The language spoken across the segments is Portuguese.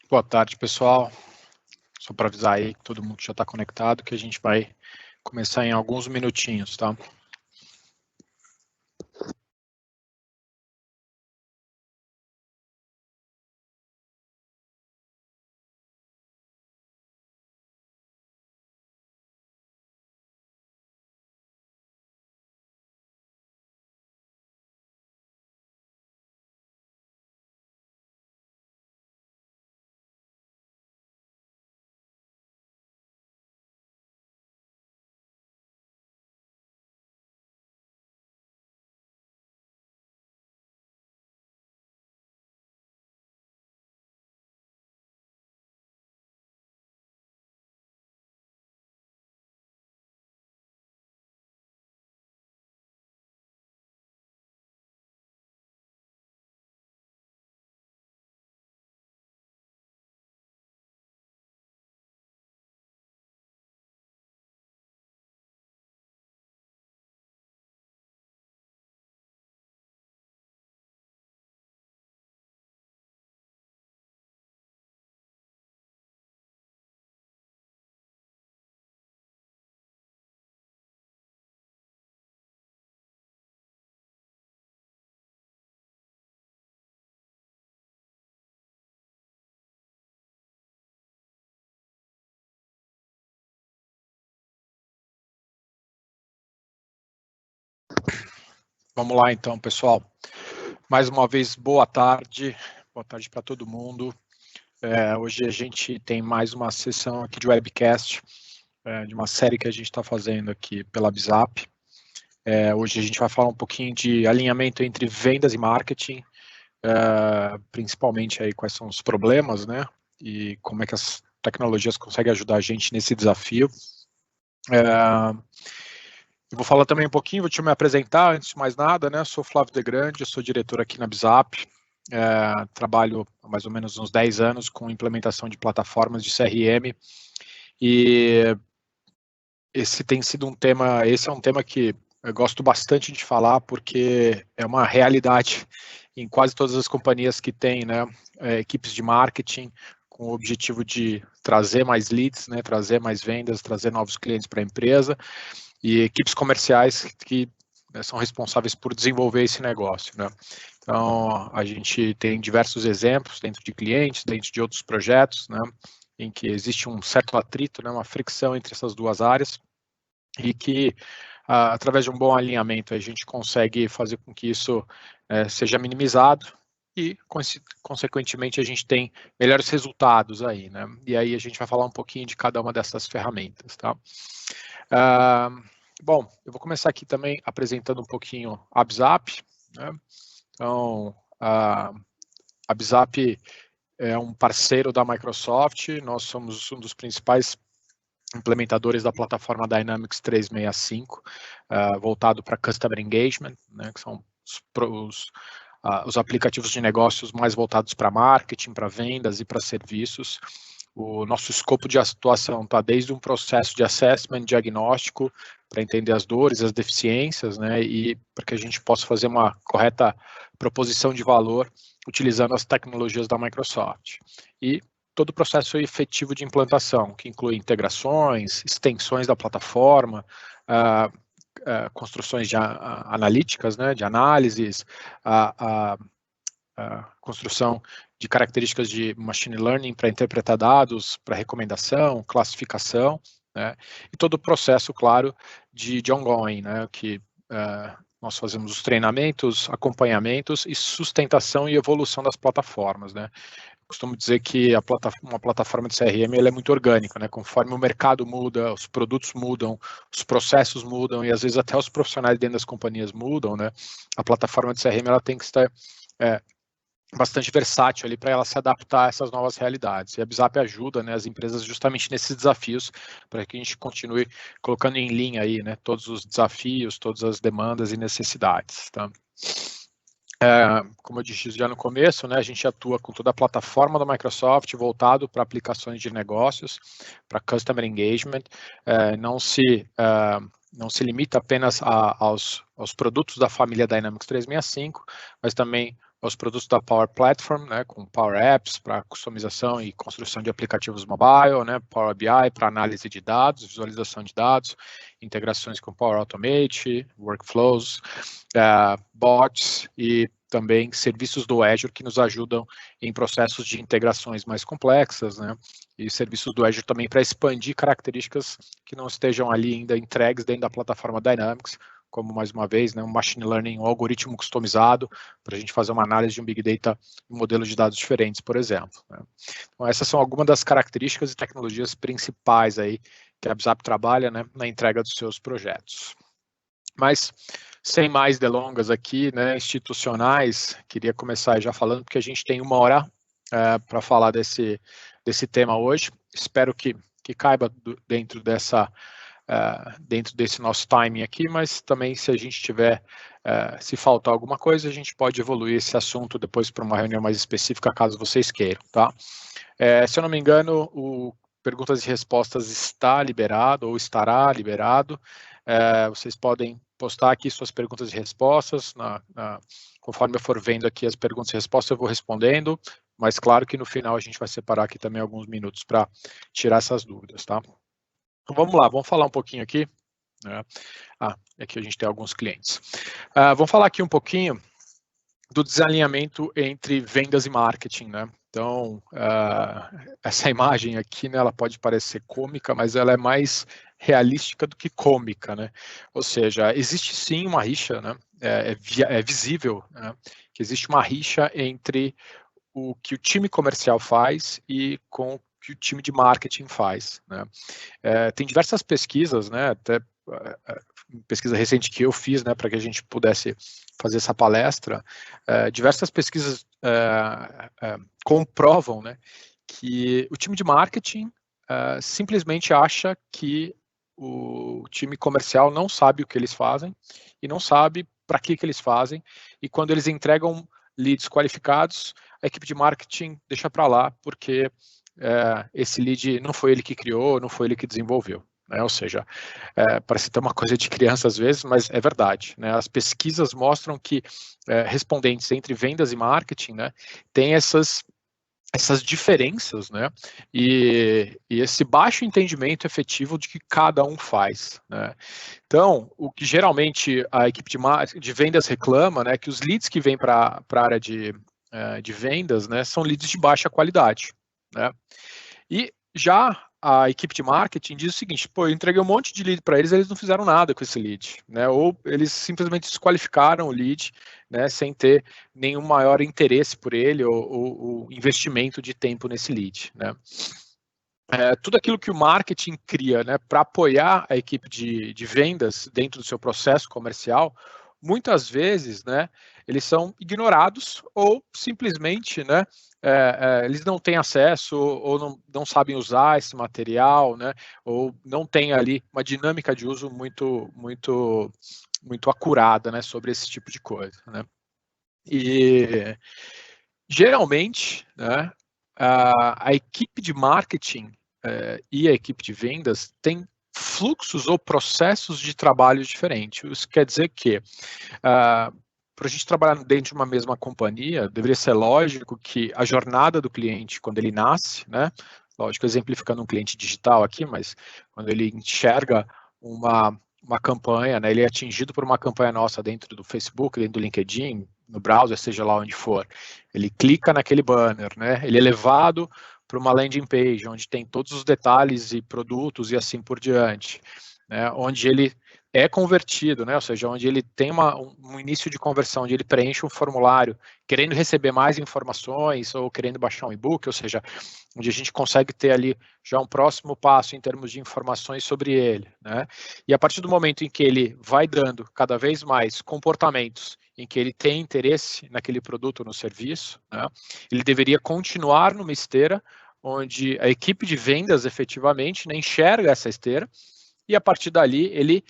Boa tarde, pessoal. Só para avisar aí que todo mundo já está conectado, que a gente vai começar em alguns minutinhos, tá? Vamos lá, então, pessoal. Mais uma vez, boa tarde. Boa tarde para todo mundo. Hoje a gente tem mais uma sessão aqui de webcast, de uma série que a gente está fazendo aqui pela Bizap. Hoje a gente vai falar um pouquinho de alinhamento entre vendas e marketing, principalmente aí quais são os problemas, né? E como é que as tecnologias conseguem ajudar a gente nesse desafio. Eu vou falar também um pouquinho, vou te me apresentar, antes de mais nada, né? Sou Flávio De Grande, eu sou diretor aqui na Bizap, trabalho há mais ou menos uns 10 anos com implementação de plataformas de CRM, e esse é um tema que eu gosto bastante de falar, porque é uma realidade em quase todas as companhias que têm, né, equipes de marketing, com o objetivo de trazer mais leads, né, trazer mais vendas, trazer novos clientes para a empresa, e equipes comerciais que, né, são responsáveis por desenvolver esse negócio, né? Então, a gente tem diversos exemplos dentro de clientes, dentro de outros projetos, né, em que existe um certo atrito, né, uma fricção entre essas duas áreas, e que, através de um bom alinhamento, a gente consegue fazer com que isso seja minimizado e, consequentemente, a gente tem melhores resultados aí, né? E aí a gente vai falar um pouquinho de cada uma dessas ferramentas, tá? Bom, eu vou começar aqui também apresentando um pouquinho a Bizap, né? Então, a Bizap é um parceiro da Microsoft, nós somos um dos principais implementadores da plataforma Dynamics 365, voltado para Customer Engagement, né, que são os aplicativos de negócios mais voltados para marketing, para vendas e para serviços. O nosso escopo de atuação está desde um processo de assessment, diagnóstico, para entender as dores, as deficiências, né, e para que a gente possa fazer uma correta proposição de valor utilizando as tecnologias da Microsoft. E todo o processo efetivo de implantação, que inclui integrações, extensões da plataforma, construções analíticas, né, de análises, a construção de características de machine learning para interpretar dados, para recomendação, classificação, né, e todo o processo, claro, de ongoing, né, que nós fazemos os treinamentos, acompanhamentos e sustentação e evolução das plataformas, né. Costumo dizer que uma plataforma de CRM ela é muito orgânica, né? Conforme o mercado muda, os produtos mudam, os processos mudam e às vezes até os profissionais dentro das companhias mudam, né? A plataforma de CRM ela tem que estar bastante versátil ali para ela se adaptar a essas novas realidades. E a Bizap ajuda, né, as empresas justamente nesses desafios para que a gente continue colocando em linha aí, né, todos os desafios, todas as demandas e necessidades, tá? Como eu disse já no começo, né, a gente atua com toda a plataforma da Microsoft voltado para aplicações de negócios, para Customer Engagement, não se limita apenas aos produtos da família Dynamics 365, mas também aos produtos da Power Platform, né, com Power Apps para customização e construção de aplicativos mobile, né, Power BI para análise de dados, visualização de dados, integrações com Power Automate, workflows, bots e também serviços do Azure que nos ajudam em processos de integrações mais complexas, né? E serviços do Azure também para expandir características que não estejam ali ainda entregues dentro da plataforma Dynamics, como mais uma vez, né, um machine learning, um algoritmo customizado para a gente fazer uma análise de um big data em modelos de dados diferentes, por exemplo, né? Então, essas são algumas das características e tecnologias principais aí que a BZAP trabalha, né, na entrega dos seus projetos. Mas, sem mais delongas aqui, né, institucionais, queria começar já falando, porque a gente tem 1 hora para falar desse tema hoje. Espero que caiba dentro desse nosso timing aqui, mas também se a gente tiver, se faltar alguma coisa, a gente pode evoluir esse assunto depois para uma reunião mais específica, caso vocês queiram, tá? Se eu não me engano, o perguntas e respostas está liberado ou estará liberado. Vocês podem postar aqui suas perguntas e respostas, conforme eu for vendo aqui as perguntas e respostas, eu vou respondendo, mas claro que no final a gente vai separar aqui também alguns minutos para tirar essas dúvidas, tá? Então vamos lá, vamos falar um pouquinho aqui, né? Aqui a gente tem alguns clientes. Vamos falar aqui um pouquinho do desalinhamento entre vendas e marketing, né? Então, essa imagem aqui, né, ela pode parecer cômica, mas ela é mais realística do que cômica, né? Ou seja, existe sim uma rixa, né? É visível, né, que existe uma rixa entre o que o time comercial faz e com o que o time de marketing faz, né? Tem diversas pesquisas, né, até pesquisa recente que eu fiz, né, para que a gente pudesse fazer essa palestra, diversas pesquisas comprovam, né, que o time de marketing simplesmente acha que o time comercial não sabe o que eles fazem e não sabe para que eles fazem, e quando eles entregam leads qualificados, a equipe de marketing deixa para lá, porque esse lead não foi ele que criou, não foi ele que desenvolveu, né? Ou seja, parece ter uma coisa de criança às vezes, mas é verdade, né? As pesquisas mostram que respondentes entre vendas e marketing, né, têm essas diferenças, né, e esse baixo entendimento efetivo de que cada um faz, né? Então, o que geralmente a equipe de vendas reclama, né, que os leads que vêm para a área de vendas, né, são leads de baixa qualidade, né? E já a equipe de marketing diz o seguinte: pô, eu entreguei um monte de lead para eles, eles não fizeram nada com esse lead, né? Ou eles simplesmente desqualificaram o lead, né, sem ter nenhum maior interesse por ele ou investimento de tempo nesse lead, né? Tudo aquilo que o marketing cria, né, para apoiar a equipe de vendas dentro do seu processo comercial, muitas vezes, né, eles são ignorados ou simplesmente, né, eles não têm acesso ou não sabem usar esse material, né, ou não têm ali uma dinâmica de uso muito acurada, né, sobre esse tipo de coisa, né? E geralmente, né, a equipe de marketing e a equipe de vendas tem fluxos ou processos de trabalho diferentes. Isso quer dizer que, para a gente trabalhar dentro de uma mesma companhia, deveria ser lógico que a jornada do cliente, quando ele nasce, né, lógico, exemplificando um cliente digital aqui, mas quando ele enxerga uma campanha, né, ele é atingido por uma campanha nossa dentro do Facebook, dentro do LinkedIn, no browser, seja lá onde for, ele clica naquele banner, né, ele é levado para uma landing page, onde tem todos os detalhes e produtos e assim por diante, né, onde ele é convertido, né, ou seja, onde ele tem um início de conversão, onde ele preenche um formulário, querendo receber mais informações ou querendo baixar um e-book, ou seja, onde a gente consegue ter ali já um próximo passo em termos de informações sobre ele, né? E a partir do momento em que ele vai dando cada vez mais comportamentos em que ele tem interesse naquele produto ou no serviço, né, ele deveria continuar numa esteira onde a equipe de vendas efetivamente, né, enxerga essa esteira e a partir dali ele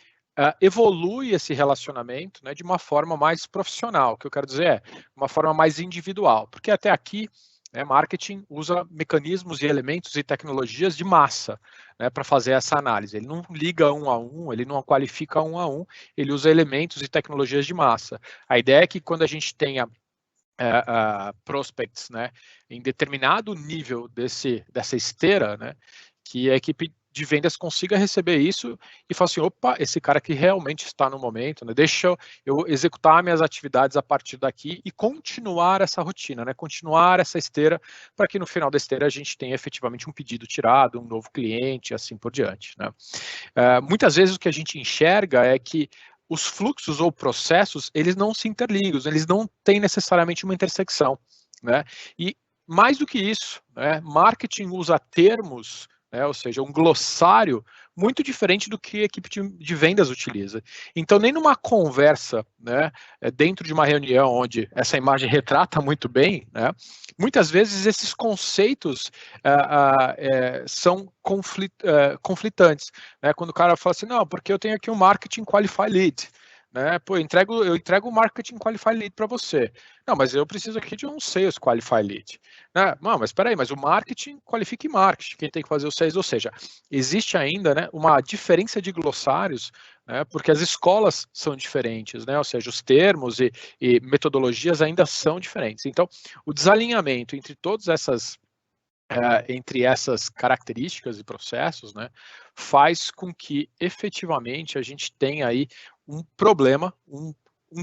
evolui esse relacionamento, né, de uma forma mais profissional. O que eu quero dizer é uma forma mais individual, porque até aqui, né, marketing usa mecanismos e elementos e tecnologias de massa, né, para fazer essa análise. Ele não liga um a um, ele não qualifica um a um, ele usa elementos e tecnologias de massa. A ideia é que quando a gente tenha prospects, né, em determinado nível dessa esteira, né, que a equipe de vendas consiga receber isso e falar assim, opa, esse cara aqui realmente está no momento, né, deixa eu executar minhas atividades a partir daqui e continuar essa rotina, né, continuar essa esteira, para que no final da esteira a gente tenha efetivamente um pedido tirado, um novo cliente, assim por diante, né. Muitas vezes o que a gente enxerga é que os fluxos ou processos, eles não se interligam, eles não têm necessariamente uma intersecção, né? E mais do que isso, né, marketing usa termos, né, ou seja, um glossário muito diferente do que a equipe de vendas utiliza. Então, nem numa conversa, né, dentro de uma reunião onde essa imagem retrata muito bem, né, muitas vezes esses conceitos são conflitantes, né? Quando o cara fala assim, não, porque eu tenho aqui um Marketing Qualified Lead, né? Pô, eu entrego o Marketing Qualified Lead para você. Não, mas eu preciso aqui de um Sales Qualified Lead. Né? Não, mas espera aí, mas o Marketing qualifica Marketing, quem tem que fazer o Sales, ou seja, existe ainda, né, uma diferença de glossários, né, porque as escolas são diferentes, né, ou seja, os termos e metodologias ainda são diferentes. Então, o desalinhamento entre essas características e processos, né, faz com que efetivamente a gente tenha aí um problema, um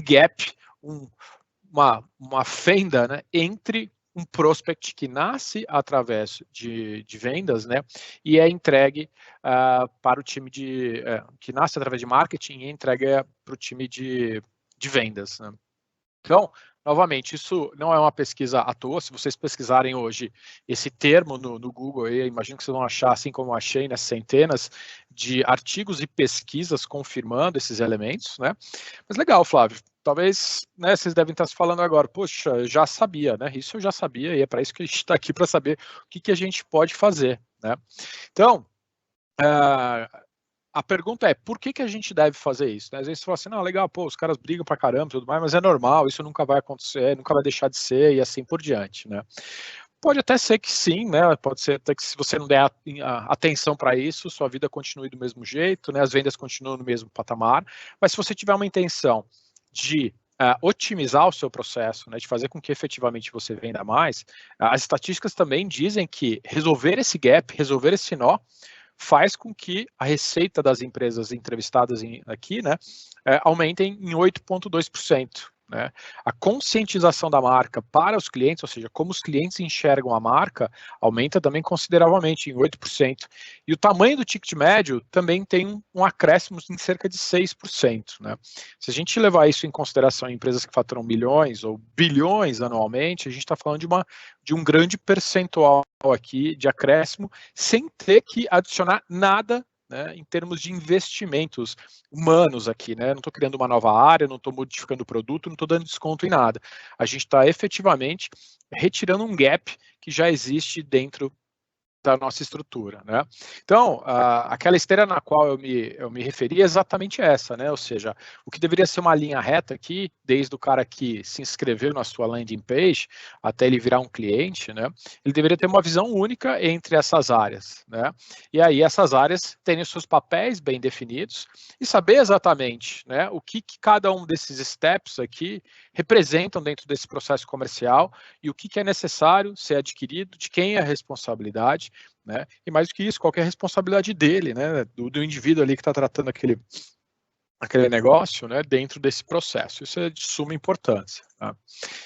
gap, uma fenda, né, entre um prospect que nasce através de vendas, né, e é entregue para o time que nasce através de marketing e é entregue para o time de vendas, né. Então, novamente, isso não é uma pesquisa à toa. Se vocês pesquisarem hoje esse termo no Google, eu imagino que vocês vão achar, assim como eu achei, né, centenas de artigos e pesquisas confirmando esses elementos, né? Mas legal, Flávio. Talvez, né, vocês devem estar se falando agora, poxa, eu já sabia, né? Isso eu já sabia e é para isso que a gente está aqui para saber o que a gente pode fazer, né? Então, a pergunta é, por que a gente deve fazer isso? Né? Às vezes você fala assim, não, legal, pô, os caras brigam pra caramba e tudo mais, mas é normal, isso nunca vai acontecer, nunca vai deixar de ser e assim por diante, né? Pode até ser que sim, né? Pode ser até que se você não der atenção para isso, sua vida continue do mesmo jeito, né? As vendas continuam no mesmo patamar, mas se você tiver uma intenção de otimizar o seu processo, né, de fazer com que efetivamente você venda mais, as estatísticas também dizem que resolver esse gap, resolver esse nó, faz com que a receita das empresas entrevistadas aqui, né, aumentem em 8,2%. Né? A conscientização da marca para os clientes, ou seja, como os clientes enxergam a marca, aumenta também consideravelmente, em 8%. E o tamanho do ticket médio também tem um acréscimo em cerca de 6%. Né? Se a gente levar isso em consideração em empresas que faturam milhões ou bilhões anualmente, a gente está falando de um grande percentual aqui de acréscimo, sem ter que adicionar nada, né, em termos de investimentos humanos aqui, né? Não estou criando uma nova área, não estou modificando o produto, não estou dando desconto em nada. A gente está efetivamente retirando um gap que já existe dentro da nossa estrutura, né? Então, aquela esteira na qual eu me referi é exatamente essa, né? Ou seja, o que deveria ser uma linha reta aqui, desde o cara que se inscreveu na sua landing page até ele virar um cliente, né? Ele deveria ter uma visão única entre essas áreas, né? E aí essas áreas terem os seus papéis bem definidos e saber exatamente, né, o que cada um desses steps aqui representam dentro desse processo comercial e o que é necessário ser adquirido, de quem é a responsabilidade, né? E mais do que isso, qual que é a responsabilidade dele, né? Do indivíduo ali que está tratando aquele negócio, né? Dentro desse processo. Isso é de suma importância. Tá?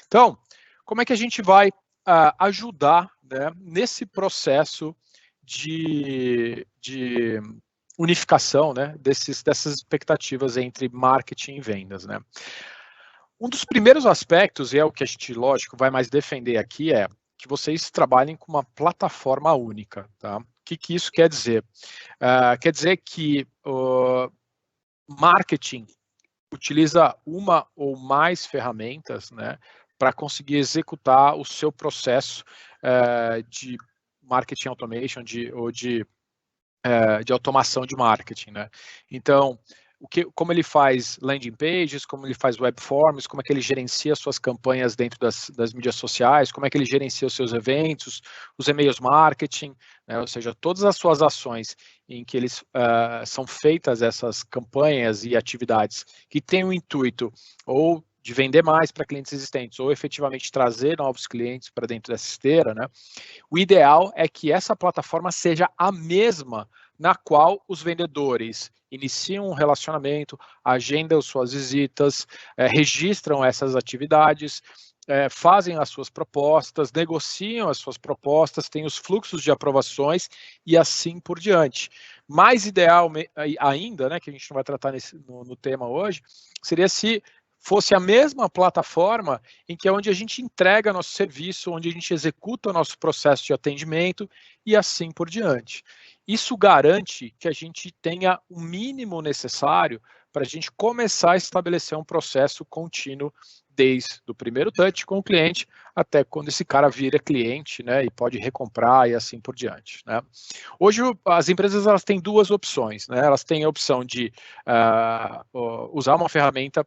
Então, como é que a gente vai ajudar, né, nesse processo de unificação, né, dessas expectativas entre marketing e vendas, né? Um dos primeiros aspectos, e é o que a gente, lógico, vai mais defender aqui, é que vocês trabalhem com uma plataforma única. Tá? O que isso quer dizer? Quer dizer que o marketing utiliza uma ou mais ferramentas, né, para conseguir executar o seu processo de marketing automation ou de automação de marketing. Né? Então, como ele faz landing pages, como ele faz web forms, como é que ele gerencia suas campanhas dentro das mídias sociais, como é que ele gerencia os seus eventos, os e-mails marketing, né? Ou seja, todas as suas ações em que eles são feitas essas campanhas e atividades que têm o intuito ou de vender mais para clientes existentes ou efetivamente trazer novos clientes para dentro dessa esteira, né? O ideal é que essa plataforma seja a mesma na qual os vendedores iniciam um relacionamento, agendam suas visitas, registram essas atividades, fazem as suas propostas, negociam as suas propostas, têm os fluxos de aprovações e assim por diante. Mais ideal ainda, né, que a gente não vai tratar no tema hoje, seria se fosse a mesma plataforma em que é onde a gente entrega nosso serviço, onde a gente executa o nosso processo de atendimento e assim por diante. Isso garante que a gente tenha o mínimo necessário para a gente começar a estabelecer um processo contínuo desde o primeiro touch com o cliente até quando esse cara vira cliente, né, e pode recomprar e assim por diante, né. Hoje as empresas elas têm duas opções, né, elas têm a opção de usar uma ferramenta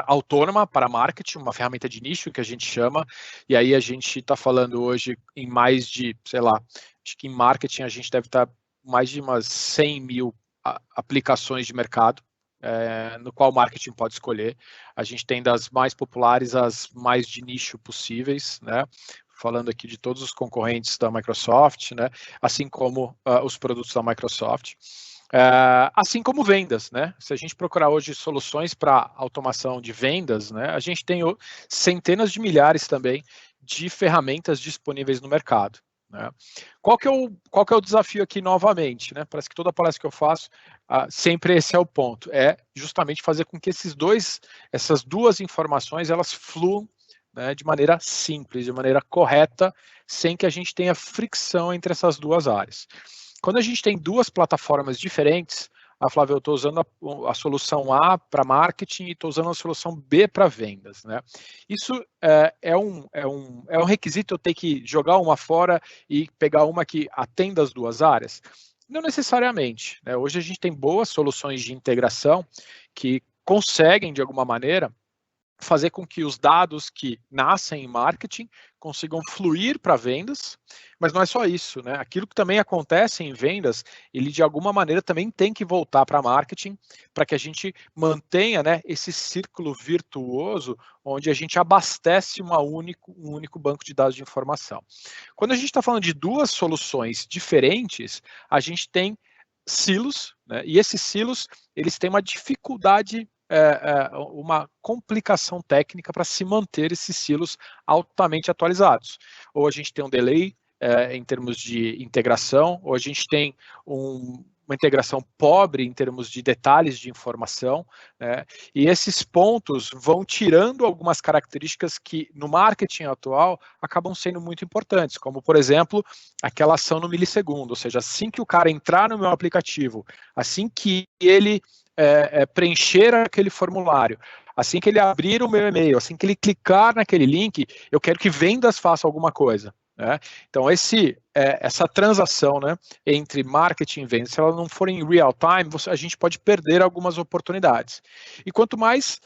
autônoma para marketing, uma ferramenta de nicho que a gente chama, e aí a gente está falando hoje em mais de, sei lá, acho que em marketing a gente deve estar mais de umas 100 mil aplicações de mercado, no qual o marketing pode escolher. A gente tem das mais populares às mais de nicho possíveis, né? Falando aqui de todos os concorrentes da Microsoft, né? Assim como os produtos da Microsoft. Assim como vendas, né? Se a gente procurar hoje soluções para automação de vendas, né, a gente tem centenas de milhares também de ferramentas disponíveis no mercado, né? Qual que é o desafio aqui novamente, né? Parece que toda palestra que eu faço, sempre esse é o ponto, é justamente fazer com que essas duas informações elas fluam, né, de maneira simples, de maneira correta, sem que a gente tenha fricção entre essas duas áreas. Quando a gente tem duas plataformas diferentes, Flávia, eu estou usando a solução A para marketing e estou usando a solução B para vendas, né? Isso é um requisito eu ter que jogar uma fora e pegar uma que atenda as duas áreas? Não necessariamente, né? Hoje a gente tem boas soluções de integração que conseguem, de alguma maneira, fazer com que os dados que nascem em marketing consigam fluir para vendas, mas não é só isso, né? Aquilo que também acontece em vendas, ele de alguma maneira também tem que voltar para marketing, para que a gente mantenha, né, esse círculo virtuoso onde a gente abastece um único banco de dados de informação. Quando a gente está falando de duas soluções diferentes, a gente tem silos, né? E esses silos eles têm uma dificuldade, uma complicação técnica para se manter esses silos altamente atualizados. Ou a gente tem um delay em termos de integração, ou a gente tem uma integração pobre em termos de detalhes de informação, né? E esses pontos vão tirando algumas características que no marketing atual acabam sendo muito importantes, como por exemplo, aquela ação no milissegundo, ou seja, assim que o cara entrar no meu aplicativo, assim que ele preencher aquele formulário, assim que ele abrir o meu e-mail, assim que ele clicar naquele link, eu quero que vendas faça alguma coisa, né? Então essa transação, né, entre marketing e vendas, se ela não for em real time, a gente pode perder algumas oportunidades. E quanto mais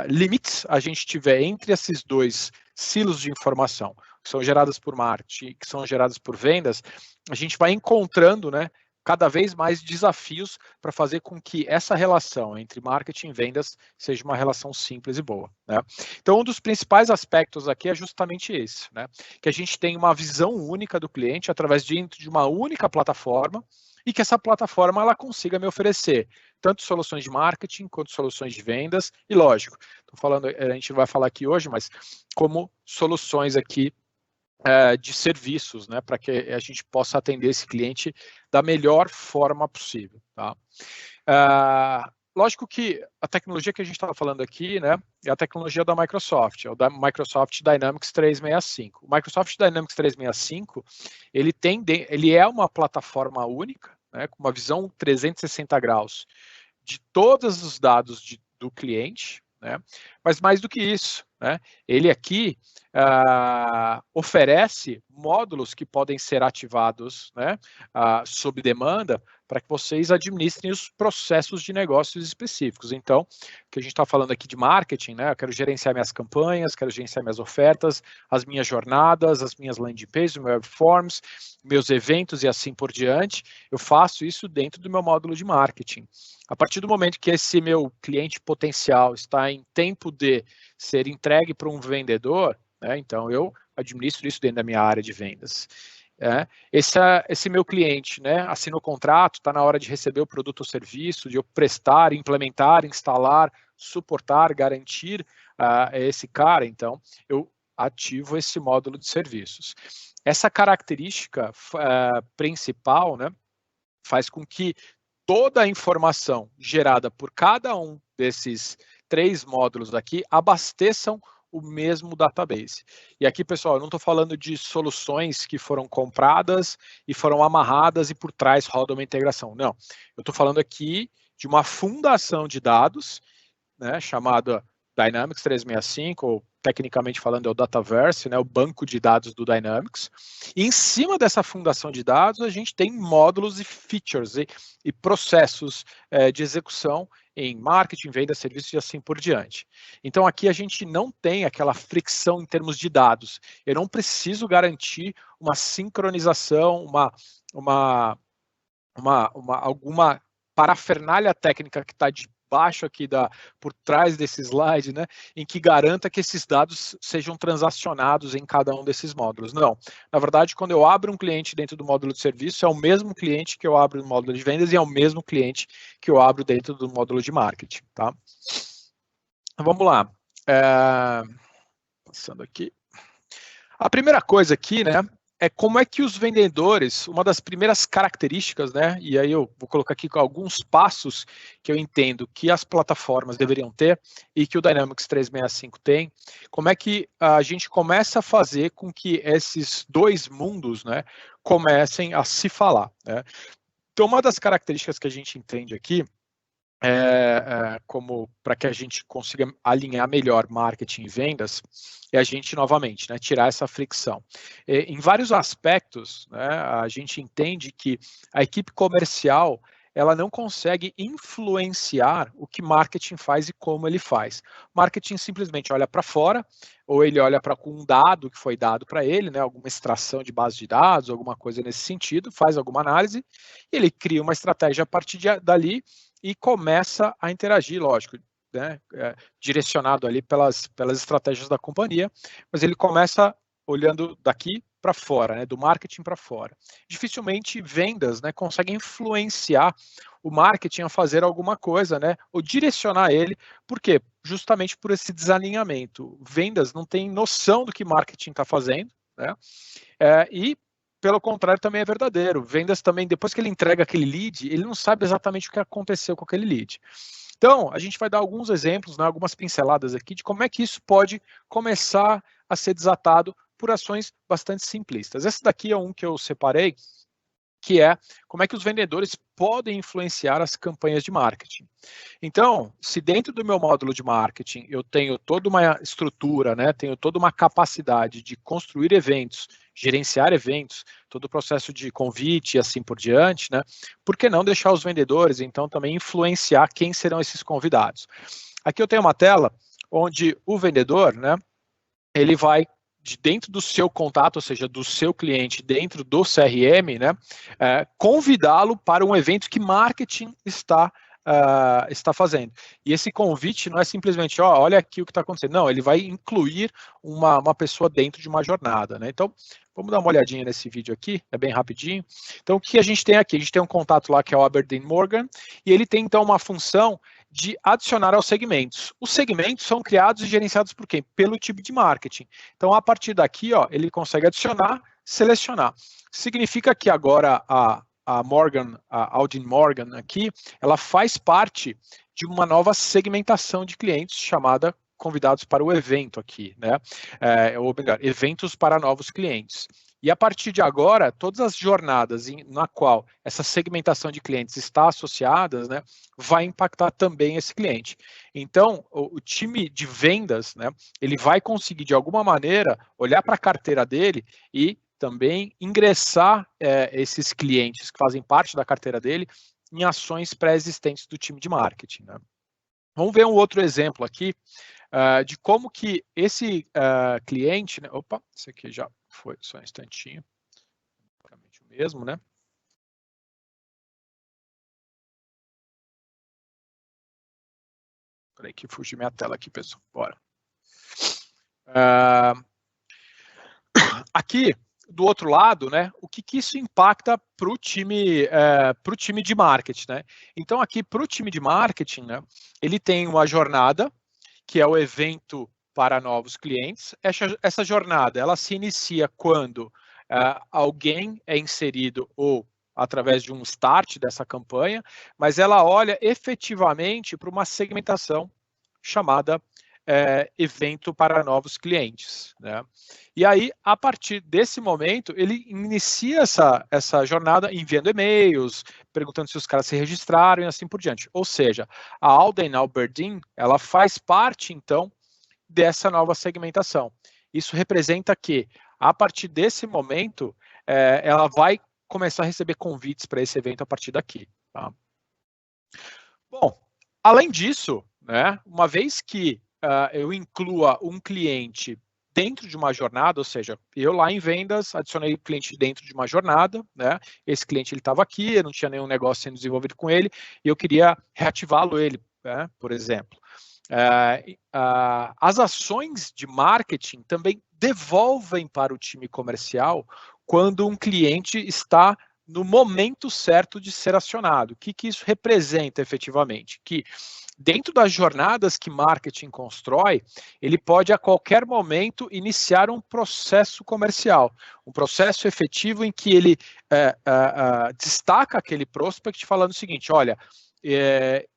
limites a gente tiver entre esses dois silos de informação, que são geradas por marketing, que são geradas por vendas, a gente vai encontrando, né, cada vez mais desafios para fazer com que essa relação entre marketing e vendas seja uma relação simples e boa, né? Então, um dos principais aspectos aqui é justamente esse, né? Que a gente tem uma visão única do cliente através de uma única plataforma e que essa plataforma ela consiga me oferecer tanto soluções de marketing quanto soluções de vendas e, lógico, tô falando, a gente não vai falar aqui hoje, mas como soluções aqui de serviços, né, para que a gente possa atender esse cliente da melhor forma possível, tá? Lógico que a tecnologia que a gente estava falando aqui, né, é a tecnologia da Microsoft, é o da Microsoft Dynamics 365. O Microsoft Dynamics 365, ele é uma plataforma única, né, com uma visão 360 graus de todos os dados do cliente, né, mas mais do que isso, né, ele aqui oferece módulos que podem ser ativados, né, sob demanda para que vocês administrem os processos de negócios específicos. Então, o que a gente está falando aqui de marketing, né, eu quero gerenciar minhas campanhas, quero gerenciar minhas ofertas, as minhas jornadas, as minhas landing pages, meus web forms, meus eventos e assim por diante, eu faço isso dentro do meu módulo de marketing. A partir do momento que esse meu cliente potencial está em tempo poder ser entregue para um vendedor, né, então eu administro isso dentro da minha área de vendas. Esse meu cliente, né, assina o contrato, está na hora de receber o produto ou serviço, de eu prestar, implementar, instalar, suportar, garantir esse cara, então eu ativo esse módulo de serviços. Essa característica principal, né, faz com que toda a informação gerada por cada um desses 3 módulos aqui abasteçam o mesmo database. E aqui, pessoal, eu não estou falando de soluções que foram compradas e foram amarradas e por trás roda uma integração. Não, eu estou falando aqui de uma fundação de dados, né, chamada Dynamics 365, ou tecnicamente falando é o Dataverse, né, o banco de dados do Dynamics. E em cima dessa fundação de dados, a gente tem módulos e features e processos de execução em marketing, venda, serviços e assim por diante. Então aqui a gente não tem aquela fricção em termos de dados. Eu não preciso garantir uma sincronização, alguma parafernália técnica que está debaixo aqui por trás desse slide, né, em que garanta que esses dados sejam transacionados em cada um desses módulos. Não. Na verdade, quando eu abro um cliente dentro do módulo de serviço, é o mesmo cliente que eu abro no módulo de vendas e é o mesmo cliente que eu abro dentro do módulo de marketing. Tá? Vamos lá. Passando aqui. A primeira coisa aqui, né, é como é que os vendedores, uma das primeiras características, né, e aí eu vou colocar aqui alguns passos que eu entendo que as plataformas deveriam ter e que o Dynamics 365 tem, como é que a gente começa a fazer com que esses 2 mundos, né, comecem a se falar, né? Então, uma das características que a gente entende aqui como para que a gente consiga alinhar melhor marketing e vendas, é a gente, novamente, né, tirar essa fricção. Em vários aspectos, né, a gente entende que a equipe comercial ela não consegue influenciar o que marketing faz e como ele faz. Marketing simplesmente olha para fora, ou ele olha para um dado que foi dado para ele, né, alguma extração de base de dados, alguma coisa nesse sentido, faz alguma análise, e ele cria uma estratégia a partir dali, e começa a interagir, lógico, né, direcionado ali pelas estratégias da companhia, mas ele começa olhando daqui para fora, né, do marketing para fora. Dificilmente vendas, né, conseguem influenciar o marketing a fazer alguma coisa, né, ou direcionar ele. Por quê? Justamente por esse desalinhamento. Vendas não tem noção do que marketing está fazendo, né, e pelo contrário, também é verdadeiro. Vendas também, depois que ele entrega aquele lead, ele não sabe exatamente o que aconteceu com aquele lead. Então, a gente vai dar alguns exemplos, né, algumas pinceladas aqui de como é que isso pode começar a ser desatado por ações bastante simplistas. Esse daqui é um que eu separei, que é como é que os vendedores podem influenciar as campanhas de marketing. Então, se dentro do meu módulo de marketing eu tenho toda uma estrutura, né, tenho toda uma capacidade de construir eventos, gerenciar eventos, todo o processo de convite e assim por diante, né, por que não deixar os vendedores, então, também influenciar quem serão esses convidados? Aqui eu tenho uma tela onde o vendedor, né, ele vai de dentro do seu contato, ou seja, do seu cliente, dentro do CRM, né, convidá-lo para um evento que marketing está fazendo. E esse convite não é simplesmente, olha aqui o que está acontecendo. Não, ele vai incluir uma pessoa dentro de uma jornada, né? Então, vamos dar uma olhadinha nesse vídeo aqui, é bem rapidinho. Então, o que a gente tem aqui? A gente tem um contato lá que é o Aberdeen Morgan, e ele tem, então, uma função de adicionar aos segmentos. Os segmentos são criados e gerenciados por quem? Pelo time de marketing. Então, a partir daqui, ele consegue adicionar, selecionar. Significa que agora a Morgan, a Audin Morgan aqui, ela faz parte de uma nova segmentação de clientes chamada convidados para o evento aqui, né? Ou melhor, eventos para novos clientes. E a partir de agora, todas as jornadas na qual essa segmentação de clientes está associada, né, vai impactar também esse cliente. Então, o time de vendas, né, ele vai conseguir, de alguma maneira, olhar para a carteira dele e também ingressar esses clientes que fazem parte da carteira dele em ações pré-existentes do time de marketing, né? Vamos ver um outro exemplo aqui de como que esse cliente, né? Opa, esse aqui já foi, só um instantinho. Praticamente o mesmo, né? Peraí que fugiu minha tela aqui, pessoal. Bora. Aqui, do outro lado, né, o que isso impacta para o time de marketing, né? Então, aqui, para o time de marketing, né, ele tem uma jornada, que é o evento para novos clientes. Essa jornada, ela se inicia quando alguém é inserido ou através de um start dessa campanha, mas ela olha efetivamente para uma segmentação chamada evento para novos clientes, né? E aí, a partir desse momento, ele inicia essa jornada enviando e-mails, perguntando se os caras se registraram e assim por diante. Ou seja, a Alden Alberdin, ela faz parte, então, dessa nova segmentação. Isso representa que, a partir desse momento, ela vai começar a receber convites para esse evento a partir daqui. Tá? Bom, além disso, né, uma vez que eu inclua um cliente dentro de uma jornada, ou seja, eu lá em vendas adicionei o cliente dentro de uma jornada, né? Esse cliente ele estava aqui, eu não tinha nenhum negócio sendo desenvolvido com ele e eu queria reativá-lo ele, né, por exemplo. As ações de marketing também devolvem para o time comercial quando um cliente está no momento certo de ser acionado. O que isso representa efetivamente? Que dentro das jornadas que marketing constrói, ele pode a qualquer momento iniciar um processo comercial, um processo efetivo em que ele destaca aquele prospect falando o seguinte, olha,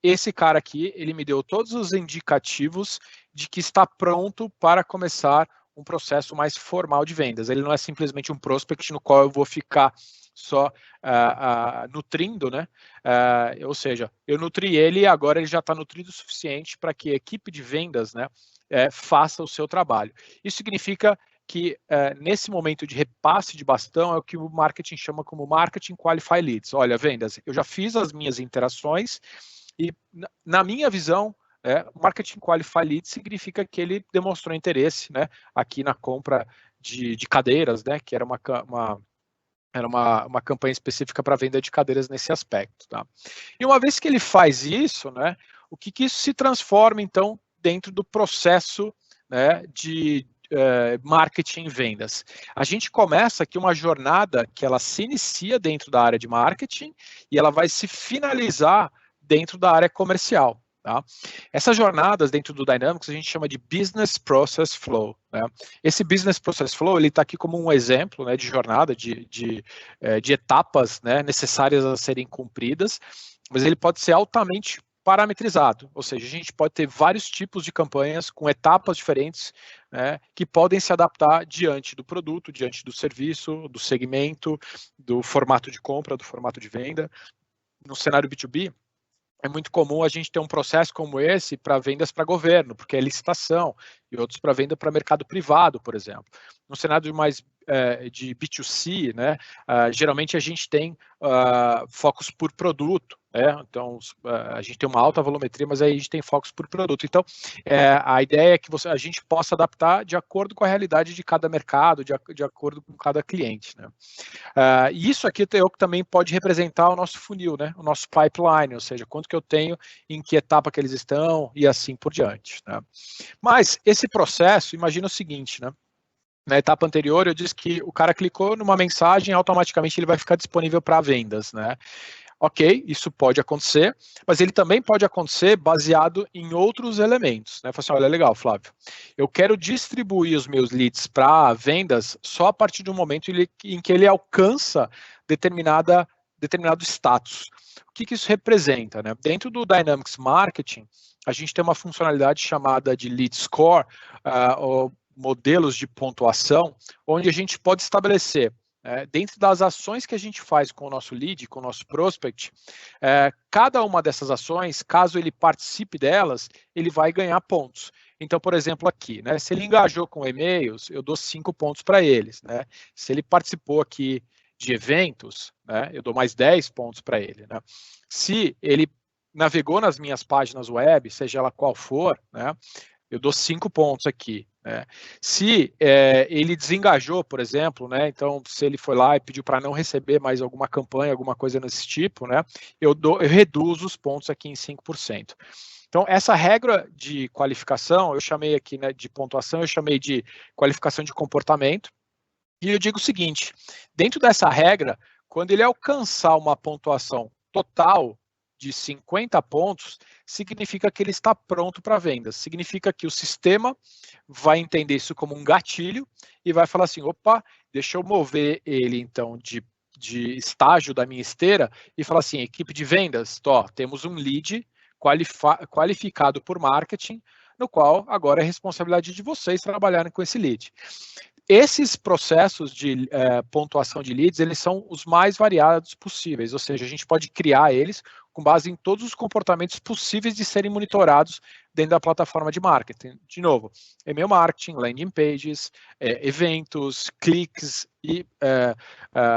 esse cara aqui, ele me deu todos os indicativos de que está pronto para começar um processo mais formal de vendas. Ele não é simplesmente um prospect no qual eu vou ficar só nutrindo, né? Ou seja, eu nutri ele e agora ele já está nutrido o suficiente para que a equipe de vendas, né, faça o seu trabalho. Isso significa que nesse momento de repasse de bastão é o que o marketing chama como Marketing Qualify Leads. Olha, vendas, eu já fiz as minhas interações e, na minha visão, Marketing Qualify Leads significa que ele demonstrou interesse, né, aqui na compra de cadeiras, né, que era uma campanha específica para venda de cadeiras nesse aspecto. Tá? E uma vez que ele faz isso, né, o que isso se transforma, então, dentro do processo, né, de marketing e vendas? A gente começa aqui uma jornada que ela se inicia dentro da área de marketing e ela vai se finalizar dentro da área comercial. Tá? Essas jornadas dentro do Dynamics a gente chama de Business Process Flow. Né? Esse Business Process Flow ele está aqui como um exemplo, né, de jornada, de etapas, né, necessárias a serem cumpridas, mas ele pode ser altamente parametrizado, ou seja, a gente pode ter vários tipos de campanhas com etapas diferentes, né, que podem se adaptar diante do produto, diante do serviço, do segmento, do formato de compra, do formato de venda. No cenário B2B, é muito comum a gente ter um processo como esse para vendas para governo, porque é licitação, e outros para venda para mercado privado, por exemplo. No cenário mais de B2C, né, geralmente a gente tem focos por produto, né? Então a gente tem uma alta volumetria, mas aí a gente tem focos por produto. Então a ideia é que a gente possa adaptar de acordo com a realidade de cada mercado, de acordo com cada cliente, né? E isso aqui eu também pode representar o nosso funil, né? O nosso pipeline, ou seja, quanto que eu tenho, em que etapa que eles estão e assim por diante. Né? Mas esse processo, imagina o seguinte, né? Na etapa anterior eu disse que o cara clicou numa mensagem e automaticamente ele vai ficar disponível para vendas, né? Ok, isso pode acontecer, mas ele também pode acontecer baseado em outros elementos. Né? Fala assim, olha, legal, Flávio, eu quero distribuir os meus leads para vendas só a partir do momento em que ele alcança determinado status. O que isso representa? Né? Dentro do Dynamics Marketing, a gente tem uma funcionalidade chamada de Lead Score, ou modelos de pontuação, onde a gente pode estabelecer dentro das ações que a gente faz com o nosso lead, com o nosso prospect, cada uma dessas ações, caso ele participe delas, ele vai ganhar pontos. Então, por exemplo, aqui, né, se ele engajou com e-mails, eu dou 5 pontos para eles. Né? Se ele participou aqui de eventos, né, eu dou mais 10 pontos para ele. Né? Se ele navegou nas minhas páginas web, seja ela qual for, né, eu dou 5 pontos aqui. Se ele desengajou, por exemplo, né, então se ele foi lá e pediu para não receber mais alguma campanha, alguma coisa desse tipo, né, eu reduzo os pontos aqui em 5%. Então, essa regra de qualificação, eu chamei aqui, né, de pontuação, eu chamei de qualificação de comportamento, e eu digo o seguinte, dentro dessa regra, quando ele alcançar uma pontuação total de 50 pontos, significa que ele está pronto para vendas, significa que o sistema vai entender isso como um gatilho e vai falar assim, opa, deixa eu mover ele então de estágio da minha esteira e falar assim, equipe de vendas, temos um lead qualificado por marketing, no qual agora é responsabilidade de vocês trabalharem com esse lead. Esses processos de pontuação de leads, eles são os mais variados possíveis, ou seja, a gente pode criar eles com base em todos os comportamentos possíveis de serem monitorados dentro da plataforma de marketing. De novo, e-mail marketing, landing pages, eventos, cliques e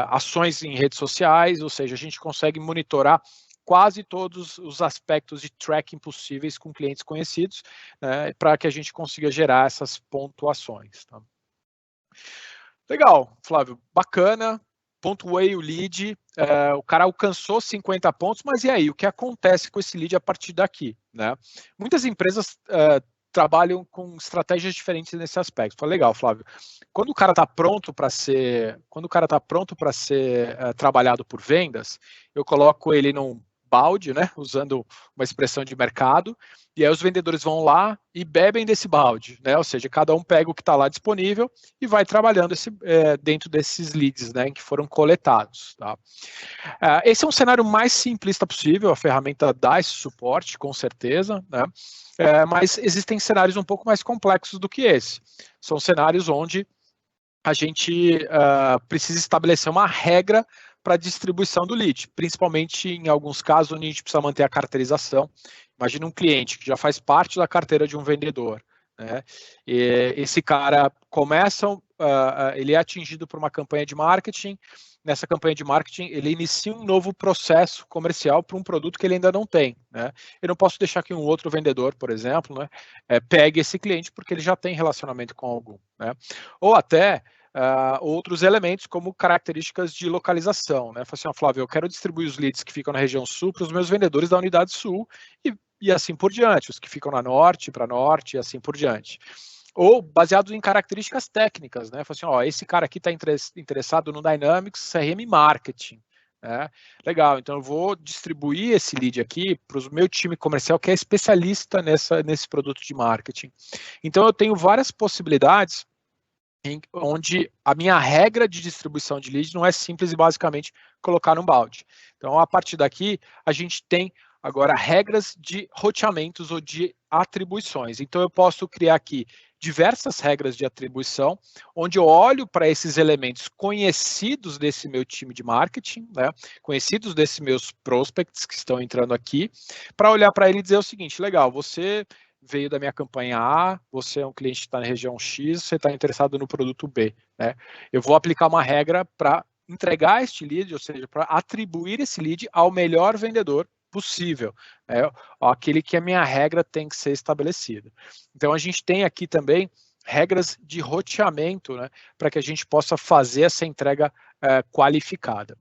ações em redes sociais, ou seja, a gente consegue monitorar quase todos os aspectos de tracking possíveis com clientes conhecidos, né, para que a gente consiga gerar essas pontuações. Tá? Legal, Flávio, bacana, pontuei o lead, o cara alcançou 50 pontos, mas e aí, o que acontece com esse lead a partir daqui? Né? Muitas empresas trabalham com estratégias diferentes nesse aspecto. Falei, legal, Flávio, quando o cara está pronto para ser, trabalhado por vendas, eu coloco ele num balde, né, usando uma expressão de mercado, e aí os vendedores vão lá e bebem desse balde, né, ou seja, cada um pega o que está lá disponível e vai trabalhando dentro desses leads, né, que foram coletados. Tá? Esse é um cenário mais simplista possível, a ferramenta dá esse suporte, com certeza, né, mas existem cenários um pouco mais complexos do que esse. São cenários onde a gente precisa estabelecer uma regra para a distribuição do lead, principalmente em alguns casos onde a gente precisa manter a carteirização. Imagina um cliente que já faz parte da carteira de um vendedor, né? E esse cara ele é atingido por uma campanha de marketing. Nessa campanha de marketing, ele inicia um novo processo comercial para um produto que ele ainda não tem, né? Eu não posso deixar que um outro vendedor, por exemplo, né, pegue esse cliente porque ele já tem relacionamento com algum, né? Ou até outros elementos como características de localização, né? Fala assim, Flávio, eu quero distribuir os leads que ficam na região sul para os meus vendedores da unidade sul e assim por diante, os que ficam na norte para norte e assim por diante. Ou baseados em características técnicas, né? Fala assim, esse cara aqui está interessado no Dynamics CRM Marketing. Legal, então eu vou distribuir esse lead aqui para o meu time comercial que é especialista nesse produto de marketing. Então eu tenho várias possibilidades onde a minha regra de distribuição de lead não é simples e basicamente colocar num balde. Então, a partir daqui, a gente tem agora regras de roteamentos ou de atribuições. Então, eu posso criar aqui diversas regras de atribuição, onde eu olho para esses elementos conhecidos desse meu time de marketing, né, conhecidos desses meus prospects que estão entrando aqui, para olhar para ele e dizer o seguinte, legal, você veio da minha campanha A, você é um cliente que está na região X, você está interessado no produto B, né? Eu vou aplicar uma regra para entregar este lead, ou seja, para atribuir esse lead ao melhor vendedor possível, né? Aquele que a minha regra tem que ser estabelecida. Então, a gente tem aqui também regras de roteamento, né, para que a gente possa fazer essa entrega qualificada.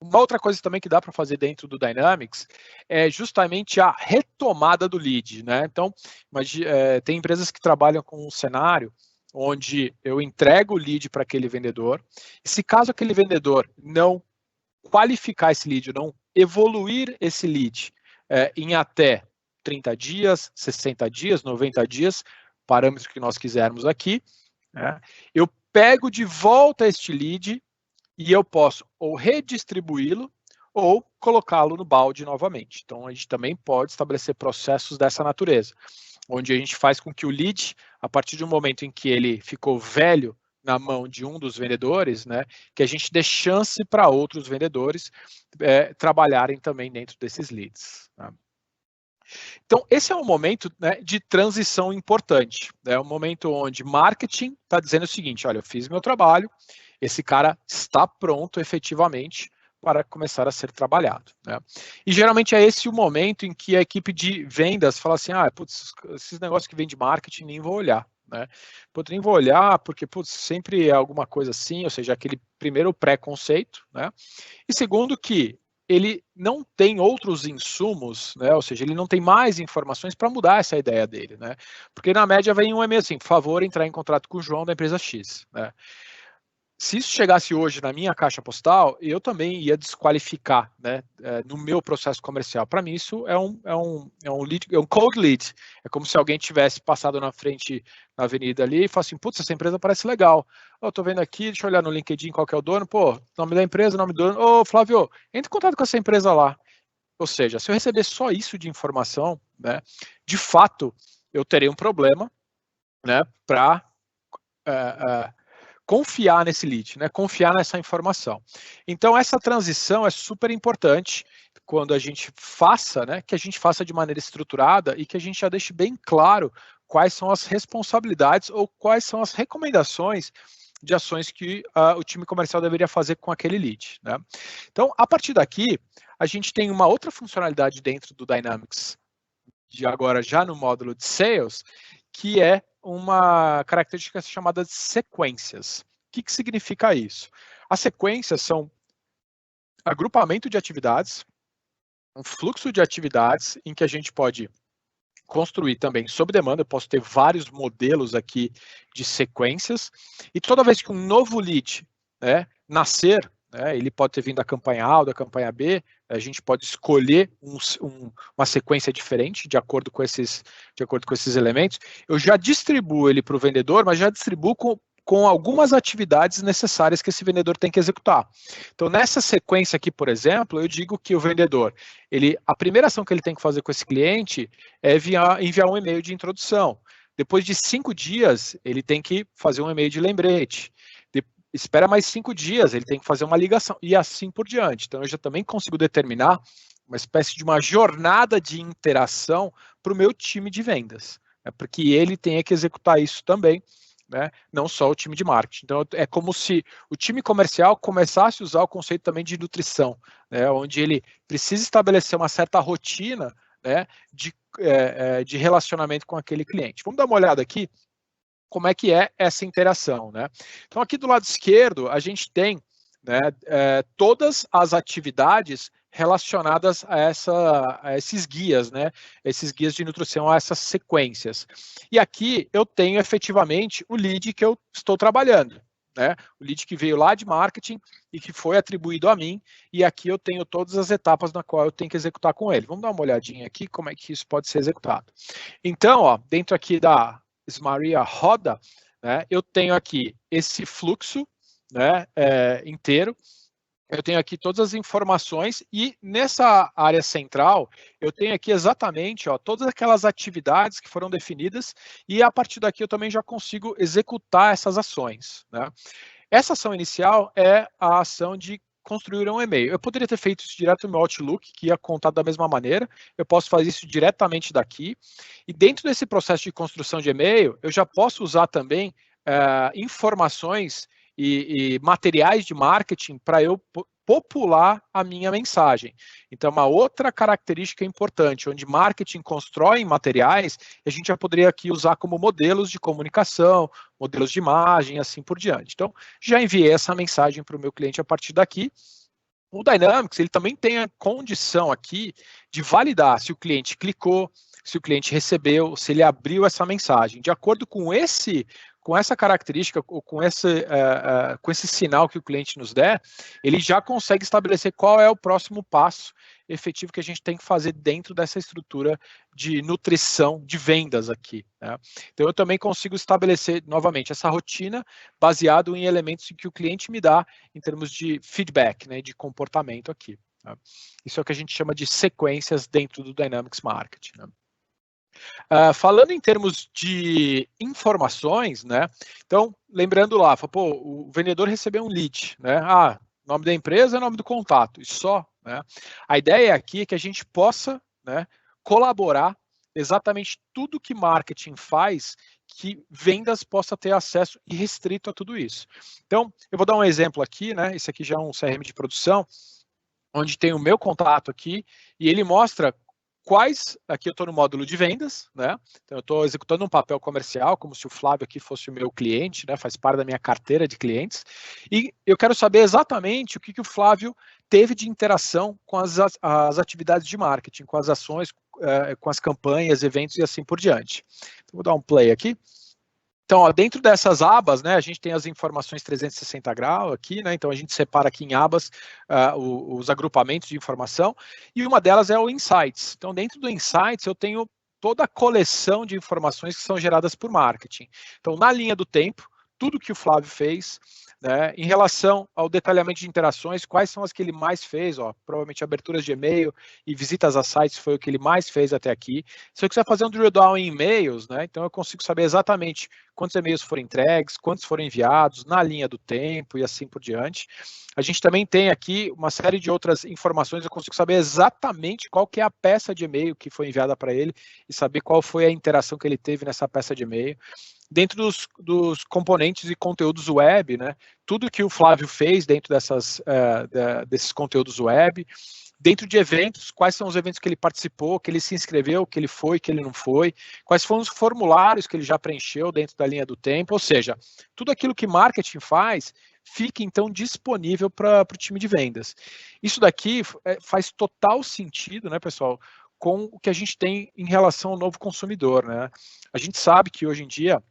Uma outra coisa também que dá para fazer dentro do Dynamics é justamente a retomada do lead, né? Então, tem empresas que trabalham com um cenário onde eu entrego o lead para aquele vendedor, e se caso aquele vendedor não qualificar esse lead, não evoluir esse lead em até 30 dias, 60 dias, 90 dias, parâmetro que nós quisermos aqui, né? Eu pego de volta este lead e eu posso ou redistribuí-lo ou colocá-lo no balde novamente. Então, a gente também pode estabelecer processos dessa natureza, onde a gente faz com que o lead, a partir de um momento em que ele ficou velho na mão de um dos vendedores, né, que a gente dê chance para outros vendedores trabalharem também dentro desses leads. Tá? Então, esse é um momento, né, de transição importante. É um momento onde marketing está dizendo o seguinte, olha, eu fiz meu trabalho, esse cara está pronto efetivamente para começar a ser trabalhado. Né? E geralmente é esse o momento em que a equipe de vendas fala assim, putz, esses negócios que vem de marketing nem vou olhar. né? Putz, nem vou olhar, porque putz, sempre é alguma coisa assim, ou seja, aquele primeiro preconceito, né? E segundo que ele não tem outros insumos, né? Ou seja, ele não tem mais informações para mudar essa ideia dele, né? Porque na média vem um e-mail assim, por favor, entrar em contato com o João da empresa X, né? Se isso chegasse hoje na minha caixa postal, eu também ia desqualificar, né, no meu processo comercial. Para mim, isso lead, é um cold lead. É como se alguém tivesse passado na frente na avenida ali e falasse assim, putz, essa empresa parece legal. Eu estou vendo aqui, deixa eu olhar no LinkedIn qual que é o dono. Pô, nome da empresa, nome do dono. Ô, Flávio, entre em contato com essa empresa lá. Ou seja, se eu receber só isso de informação, né, de fato, eu terei um problema, né, para confiar nesse lead, né? Confiar nessa informação. Então, essa transição é super importante quando a gente faça, né? Que a gente faça de maneira estruturada e que a gente já deixe bem claro quais são as responsabilidades ou quais são as recomendações de ações que o time comercial deveria fazer com aquele lead, né? Então, a partir daqui, a gente tem uma outra funcionalidade dentro do Dynamics, de agora já no módulo de Sales, que é uma característica chamada de sequências. O que significa isso? As sequências são agrupamento de atividades, um fluxo de atividades em que a gente pode construir também sob demanda. Eu posso ter vários modelos aqui de sequências, e toda vez que um novo lead, né, nascer, né, ele pode ter vindo da campanha A ou da campanha B, a gente pode escolher uma sequência diferente de acordo com esses elementos. Eu já distribuo ele para o vendedor, mas já distribuo com algumas atividades necessárias que esse vendedor tem que executar. Então, nessa sequência aqui, por exemplo, eu digo que o vendedor, a primeira ação que ele tem que fazer com esse cliente é enviar um e-mail de introdução. Depois de 5 dias, ele tem que fazer um e-mail de lembrete. Espera mais 5 dias, ele tem que fazer uma ligação, e assim por diante. Então, eu já também consigo determinar uma espécie de uma jornada de interação para o meu time de vendas, né, para que ele tenha que executar isso também, né, não só o time de marketing. Então, é como se o time comercial começasse a usar o conceito também de nutrição, né, onde ele precisa estabelecer uma certa rotina, né, de relacionamento com aquele cliente. Vamos dar uma olhada aqui como é que é essa interação, né? Então, aqui do lado esquerdo, a gente tem, né, todas as atividades relacionadas a esses guias, né? Esses guias de nutrição, a essas sequências. E aqui eu tenho efetivamente o lead que eu estou trabalhando, né? O lead que veio lá de marketing e que foi atribuído a mim, e aqui eu tenho todas as etapas na qual eu tenho que executar com ele. Vamos dar uma olhadinha aqui como é que isso pode ser executado. Então, ó, dentro aqui da Smaria roda, né, eu tenho aqui esse fluxo, né, inteiro, eu tenho aqui todas as informações, e nessa área central eu tenho aqui exatamente, ó, todas aquelas atividades que foram definidas, e a partir daqui eu também já consigo executar essas ações, né? Essa ação inicial é a ação de construir um e-mail. Eu poderia ter feito isso direto no meu Outlook, que ia contar da mesma maneira. Eu posso fazer isso diretamente daqui. E dentro desse processo de construção de e-mail, eu já posso usar também informações e materiais de marketing para eu popular a minha mensagem. Então, uma outra característica importante, onde marketing constrói materiais, a gente já poderia aqui usar como modelos de comunicação, modelos de imagem, assim por diante. Então, já enviei essa mensagem para o meu cliente a partir daqui. O Dynamics, ele também tem a condição aqui de validar se o cliente clicou, se o cliente recebeu, se ele abriu essa mensagem. De acordo com essa característica, ou com esse sinal que o cliente nos der, ele já consegue estabelecer qual é o próximo passo efetivo que a gente tem que fazer dentro dessa estrutura de nutrição de vendas aqui, né? Então, eu também consigo estabelecer, novamente, essa rotina baseado em elementos que o cliente me dá em termos de feedback, né, de comportamento aqui, tá? Isso é o que a gente chama de sequências dentro do Dynamics Marketing, né? Falando em termos de informações, né? Então, lembrando lá, pô, o vendedor recebeu um lead, né? Nome da empresa, nome do contato, e só, né? A ideia aqui é que a gente possa, né, colaborar exatamente tudo que marketing faz, que vendas possa ter acesso irrestrito a tudo isso. Então, eu vou dar um exemplo aqui, né? Esse aqui já é um CRM de produção, onde tem o meu contato aqui, e ele mostra aqui eu estou no módulo de vendas, né? Então eu estou executando um papel comercial, como se o Flávio aqui fosse o meu cliente, né? Faz parte da minha carteira de clientes, e eu quero saber exatamente o que o Flávio teve de interação com as atividades de marketing, com as ações, com as campanhas, eventos e assim por diante. Então, vou dar um play aqui. Então, ó, dentro dessas abas, né, a gente tem as informações 360 graus aqui, né, então a gente separa aqui em abas os agrupamentos de informação, e uma delas é o Insights. Então, dentro do Insights, eu tenho toda a coleção de informações que são geradas por marketing. Então, na linha do tempo, tudo que o Flávio fez, né, em relação ao detalhamento de interações, quais são as que ele mais fez, ó, provavelmente aberturas de e-mail e visitas a sites foi o que ele mais fez até aqui. Se eu quiser fazer um drill down em e-mails, né, então eu consigo saber exatamente quantos e-mails foram entregues, quantos foram enviados, na linha do tempo e assim por diante. A gente também tem aqui uma série de outras informações, eu consigo saber exatamente qual que é a peça de e-mail que foi enviada para ele e saber qual foi a interação que ele teve nessa peça de e-mail. Dentro dos componentes e conteúdos web, né, tudo que o Flávio fez dentro desses conteúdos web, dentro de eventos, quais são os eventos que ele participou, que ele se inscreveu, que ele foi, que ele não foi, quais foram os formulários que ele já preencheu dentro da linha do tempo, ou seja, tudo aquilo que marketing faz, fica então disponível para o time de vendas. Isso daqui faz total sentido, né, pessoal, com o que a gente tem em relação ao novo consumidor, né? A gente sabe que hoje em dia,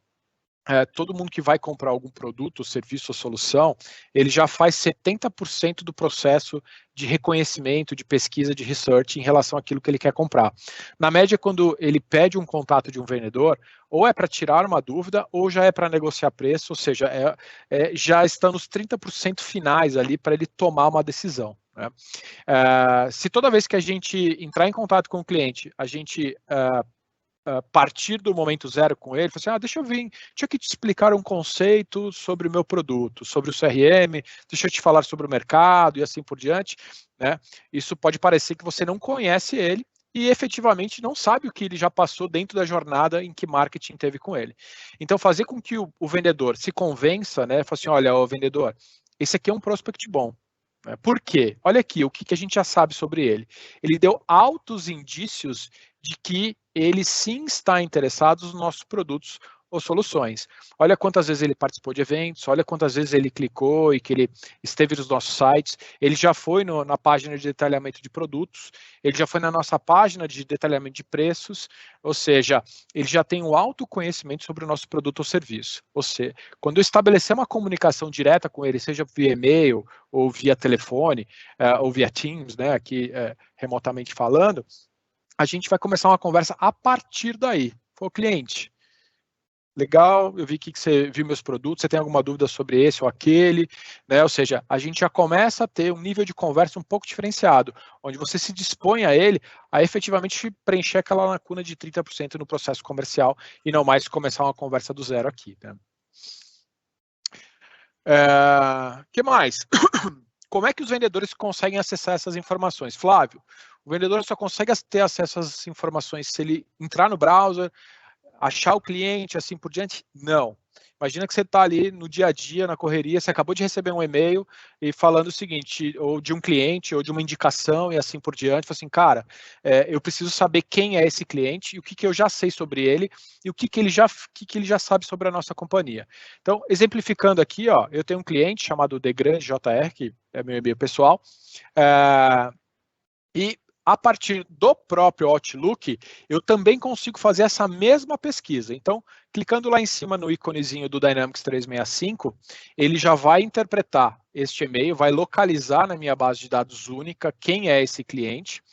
todo mundo que vai comprar algum produto, serviço ou solução, ele já faz 70% do processo de reconhecimento, de pesquisa, de research em relação àquilo que ele quer comprar. Na média, quando ele pede um contato de um vendedor, ou é para tirar uma dúvida, ou já é para negociar preço, ou seja, já está nos 30% finais ali para ele tomar uma decisão, né? Se toda vez que a gente entrar em contato com o cliente, a gente partir do momento zero com ele, assim, deixa eu aqui te explicar um conceito sobre o meu produto, sobre o CRM, deixa eu te falar sobre o mercado e assim por diante, né? Isso pode parecer que você não conhece ele e efetivamente não sabe o que ele já passou dentro da jornada em que marketing teve com ele. Então, fazer com que o vendedor se convença, né? Fala assim, olha, vendedor, esse aqui é um prospect bom. Por quê? Olha aqui, o que a gente já sabe sobre ele. Ele deu altos indícios de que ele sim está interessado nos nossos produtos ou soluções. Olha quantas vezes ele participou de eventos, olha quantas vezes ele clicou e que ele esteve nos nossos sites, ele já foi na página de detalhamento de produtos, ele já foi na nossa página de detalhamento de preços, ou seja, ele já tem um autoconhecimento sobre o nosso produto ou serviço. Ou seja, quando eu estabelecer uma comunicação direta com ele, seja via e-mail ou via telefone, ou via Teams, né, aqui remotamente falando, a gente vai começar uma conversa a partir daí. Pô, cliente, legal, eu vi que você viu meus produtos, você tem alguma dúvida sobre esse ou aquele, né? Ou seja, a gente já começa a ter um nível de conversa um pouco diferenciado, onde você se dispõe a ele a efetivamente preencher aquela lacuna de 30% no processo comercial e não mais começar uma conversa do zero aqui, né? Que mais? Como é que os vendedores conseguem acessar essas informações? Flávio, o vendedor só consegue ter acesso a essas informações se ele entrar no browser, achar o cliente, assim por diante? Não. Imagina que você está ali no dia a dia, na correria, você acabou de receber um e-mail e falando o seguinte, ou de um cliente, ou de uma indicação e assim por diante, assim, cara, eu preciso saber quem é esse cliente e o que eu já sei sobre ele e o que ele já sabe sobre a nossa companhia. Então, exemplificando aqui, ó, eu tenho um cliente chamado Degrande JR, que é meu e-mail pessoal, e a partir do próprio Outlook, eu também consigo fazer essa mesma pesquisa. Então, clicando lá em cima no íconezinho do Dynamics 365, ele já vai interpretar este e-mail, vai localizar na minha base de dados única quem é esse cliente,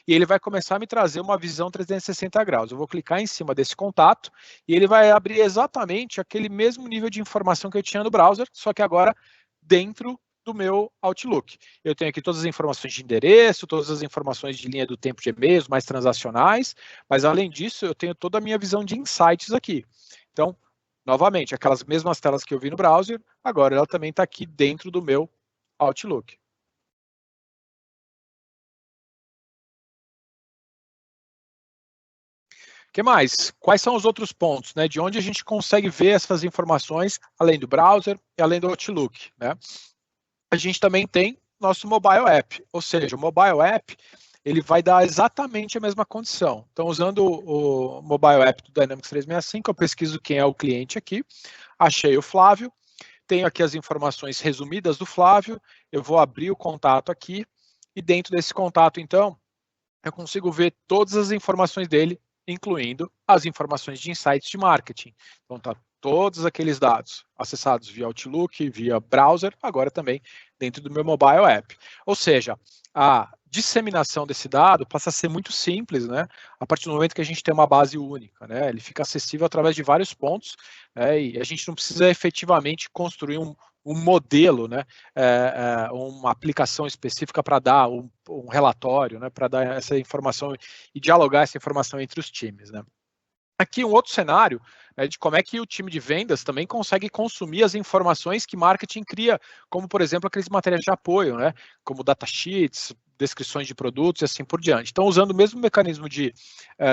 e ele vai começar a me trazer uma visão 360 graus. Eu vou clicar em cima desse contato, e ele vai abrir exatamente aquele mesmo nível de informação que eu tinha no browser, só que agora dentro do meu Outlook. Eu tenho aqui todas as informações de endereço, todas as informações de linha do tempo de e-mails mais transacionais, mas além disso, eu tenho toda a minha visão de insights aqui. Então, novamente, aquelas mesmas telas que eu vi no browser, agora ela também está aqui dentro do meu Outlook. O que mais? Quais são os outros pontos, né? De onde a gente consegue ver essas informações, além do browser e além do Outlook, né? A gente também tem nosso mobile app, ou seja, o mobile app ele vai dar exatamente a mesma condição. Então, usando o mobile app do Dynamics 365, eu pesquiso quem é o cliente aqui, achei o Flávio, tenho aqui as informações resumidas do Flávio, eu vou abrir o contato aqui, e dentro desse contato, então, eu consigo ver todas as informações dele, incluindo as informações de insights de marketing. Então, tá todos aqueles dados acessados via Outlook, via browser, agora também dentro do meu mobile app. Ou seja, a disseminação desse dado passa a ser muito simples, né? A partir do momento que a gente tem uma base única, né? Ele fica acessível através de vários pontos, né? E a gente não precisa efetivamente construir um modelo, né? Uma aplicação específica para dar um relatório, né? Para dar essa informação e dialogar essa informação entre os times, né? Aqui um outro cenário, né, de como é que o time de vendas também consegue consumir as informações que marketing cria, como, por exemplo, aqueles materiais de apoio, né, como datasheets, descrições de produtos e assim por diante. Então, usando o mesmo mecanismo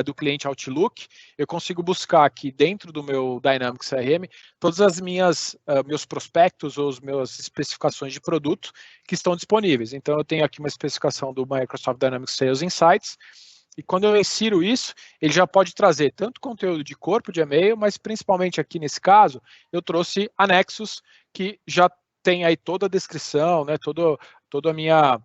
do cliente Outlook, eu consigo buscar aqui dentro do meu Dynamics CRM todas as meus prospectos ou as minhas especificações de produto que estão disponíveis. Então, eu tenho aqui uma especificação do Microsoft Dynamics Sales Insights, e quando eu insiro isso, ele já pode trazer tanto conteúdo de corpo de e-mail, mas principalmente aqui nesse caso, eu trouxe anexos que já tem aí toda a descrição, né, toda a minha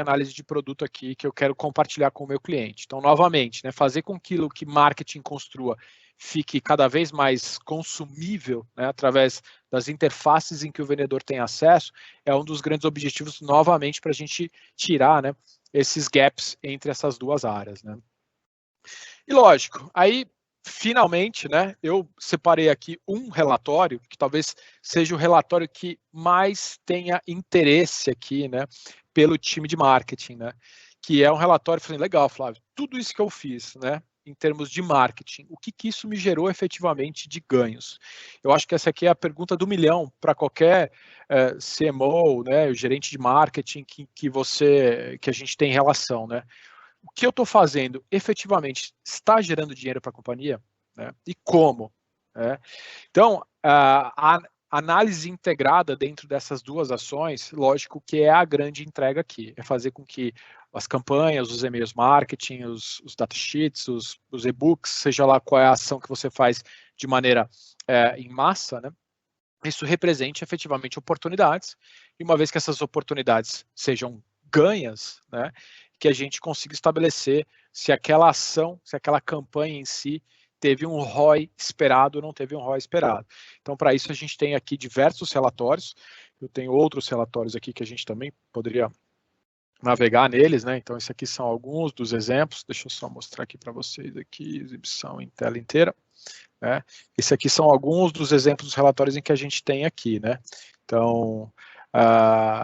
análise de produto aqui que eu quero compartilhar com o meu cliente. Então, novamente, né, fazer com que o que marketing construa fique cada vez mais consumível, né, através das interfaces em que o vendedor tem acesso, é um dos grandes objetivos, novamente, para a gente tirar, né, esses gaps entre essas duas áreas, né? E lógico, aí finalmente, né, eu separei aqui um relatório que talvez seja o relatório que mais tenha interesse aqui, né, pelo time de marketing, né, que é um relatório, falei, legal, Flávio, tudo isso que eu fiz, né, em termos de marketing, o que isso me gerou efetivamente de ganhos? Eu acho que essa aqui é a pergunta do milhão para qualquer CMO, né, o gerente de marketing que a gente tem relação, né? O que eu estou fazendo efetivamente está gerando dinheiro para a companhia? Né? E como? Né? Então, a análise integrada dentro dessas duas ações, lógico que é a grande entrega aqui, é fazer com que as campanhas, os e-mails marketing, os datasheets, os e-books, seja lá qual é a ação que você faz de maneira em massa, né? Isso represente efetivamente oportunidades, e uma vez que essas oportunidades sejam ganhas, né, que a gente consiga estabelecer se aquela ação, se aquela campanha em si teve um ROI esperado ou não teve um ROI esperado. Então, para isso, a gente tem aqui diversos relatórios, eu tenho outros relatórios aqui que a gente também poderia navegar neles, né? Então, esses aqui são alguns dos exemplos, deixa eu só mostrar aqui para vocês, aqui, exibição em tela inteira. Né? Esses aqui são alguns dos exemplos dos relatórios em que a gente tem aqui, né? Então,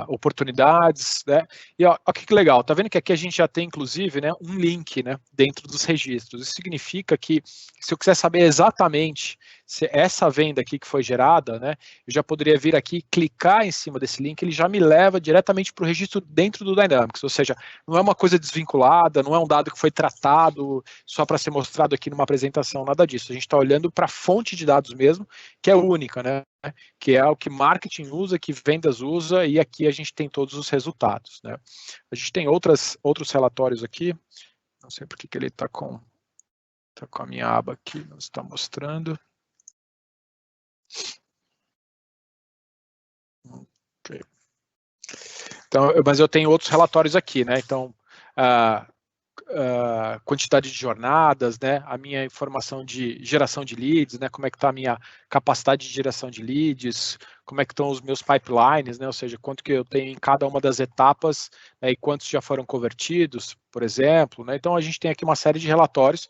oportunidades, né? E ó, que legal, tá vendo que aqui a gente já tem, inclusive, né, um link, né, dentro dos registros. Isso significa que, se eu quiser saber exatamente se essa venda aqui que foi gerada, né, eu já poderia vir aqui, clicar em cima desse link, ele já me leva diretamente para o registro dentro do Dynamics, ou seja, não é uma coisa desvinculada, não é um dado que foi tratado só para ser mostrado aqui numa apresentação, nada disso. A gente está olhando para a fonte de dados mesmo, que é única, né? Que é o que marketing usa, que vendas usa, e aqui a gente tem todos os resultados, né? A gente tem outros relatórios aqui, não sei por que ele está com a minha aba aqui, não está mostrando. Okay. Então, mas eu tenho outros relatórios aqui, né? Então, quantidade de jornadas, né, a minha informação de geração de leads, né, como é que está a minha capacidade de geração de leads, como é que estão os meus pipelines, né, ou seja, quanto que eu tenho em cada uma das etapas, né, e quantos já foram convertidos, por exemplo, né, então a gente tem aqui uma série de relatórios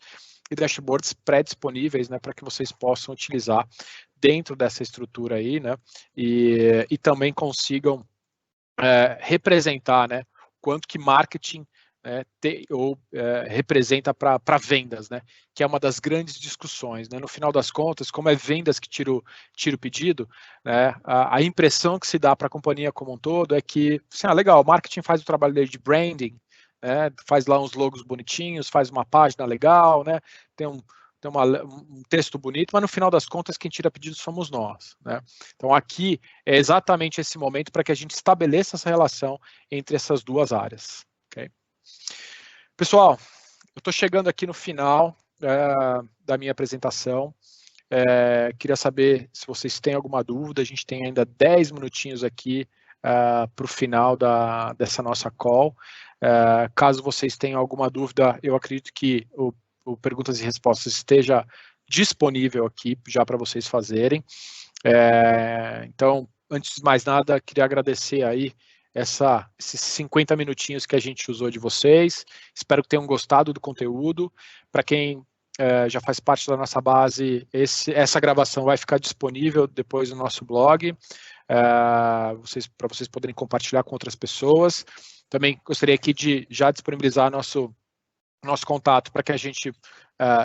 e dashboards pré-disponíveis, né, para que vocês possam utilizar dentro dessa estrutura aí, né, e também consigam representar, né, quanto que marketing representa para vendas, né? Que é uma das grandes discussões, né? No final das contas, como é vendas que tira o pedido, né? A impressão que se dá para a companhia como um todo é que, assim, legal, o marketing faz o trabalho dele de branding, né? Faz lá uns logos bonitinhos, faz uma página legal, né? Tem um texto bonito, mas no final das contas quem tira pedido somos nós, né? Então aqui é exatamente esse momento para que a gente estabeleça essa relação entre essas duas áreas, ok? Pessoal, eu estou chegando aqui no final da minha apresentação. Queria saber se vocês têm alguma dúvida. A gente tem ainda 10 minutinhos aqui para o final dessa nossa call. Caso vocês tenham alguma dúvida, eu acredito que o Perguntas e Respostas esteja disponível aqui já para vocês fazerem. Então, antes de mais nada, queria agradecer aí esses 50 minutinhos que a gente usou de vocês. Espero que tenham gostado do conteúdo. Para quem já faz parte da nossa base, essa gravação vai ficar disponível depois no nosso blog, para vocês poderem compartilhar com outras pessoas. Também gostaria aqui de já disponibilizar nosso contato para que a gente,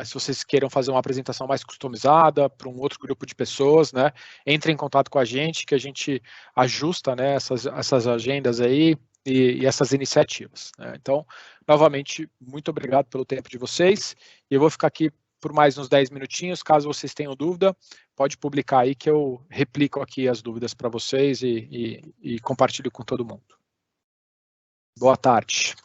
se vocês queiram fazer uma apresentação mais customizada para um outro grupo de pessoas, né, entrem em contato com a gente, que a gente ajusta, né, essas agendas aí e essas iniciativas, né? Então, novamente, muito obrigado pelo tempo de vocês, e eu vou ficar aqui por mais uns 10 minutinhos. Caso vocês tenham dúvida, pode publicar aí que eu replico aqui as dúvidas para vocês e compartilho com todo mundo. Boa tarde.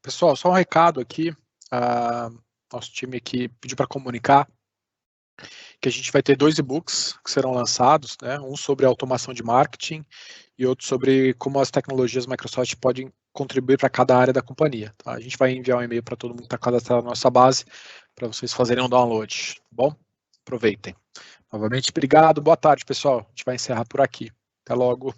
Pessoal, só um recado aqui. Nosso time aqui pediu para comunicar que a gente vai ter 2 e-books que serão lançados, né? Um sobre automação de marketing e outro sobre como as tecnologias Microsoft podem contribuir para cada área da companhia. Tá? A gente vai enviar um e-mail para todo mundo que está cadastrado na nossa base para vocês fazerem um download. Tá bom? Aproveitem. Novamente, obrigado. Boa tarde, pessoal. A gente vai encerrar por aqui. Até logo.